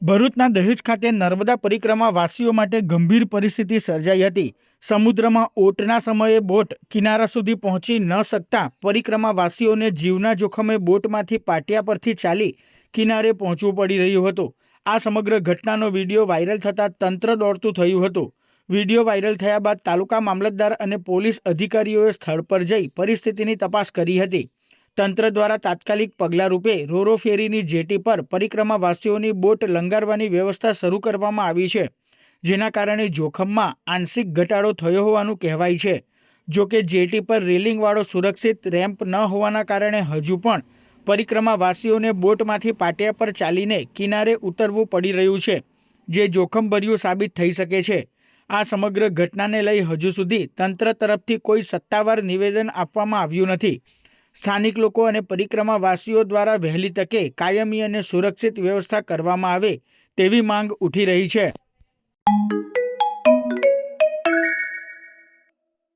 ભરૂચના દહેજ ખાતે નર્મદા પરિક્રમા વાસીઓ માટે ગંભીર પરિસ્થિતિ સર્જાઈ હતી। સમુદ્રમાં ઓટના સમયે બોટ કિનારા સુધી પહોંચી ન શકતા પરિક્રમા વાસીઓને જીવના જોખમે બોટમાંથી પાટિયા પરથી ચાલી કિનારે પહોંચવું પડી રહ્યું હતું। આ સમગ્ર ઘટનાનો વિડીયો વાયરલ થતાં તંત્ર દોડતું થયું હતું। વિડીયો વાયરલ થયા બાદ તાલુકા મામલતદાર અને પોલીસ અધિકારીઓએ સ્થળ પર જઈ પરિસ્થિતિની તપાસ કરી હતી। તંત્ર દ્વારા તાત્કાલિક પગલાં રૂપે રોરો ફેરીની જેટી પર પરિક્રમાવાસીઓની બોટ લંગારવાની વ્યવસ્થા શરૂ કરવામાં આવી છે, જેના કારણે જોખમમાં આંશિક ઘટાડો થયો હોવાનું કહેવાય છે। જો કે જેટી પર રેલિંગવાળો સુરક્ષિત રેમ્પ ન હોવાના કારણે હજુ પણ પરિક્રમાવાસીઓને બોટમાંથી પાટિયા પર ચાલીને કિનારે ઉતરવું પડી રહ્યું છે, જે જોખમભર્યું સાબિત થઈ શકે છે। આ સમગ્ર ઘટનાને લઈ હજુ સુધી તંત્ર તરફથી કોઈ સત્તાવાર નિવેદન આપવામાં આવ્યું નથી। સ્થાનિક લોકો અને પરિક્રમાવાસીઓ દ્વારા વહેલી તકે કાયમી અને સુરક્ષિત વ્યવસ્થા કરવામાં આવે તેવી માંગ ઉઠી રહી છે।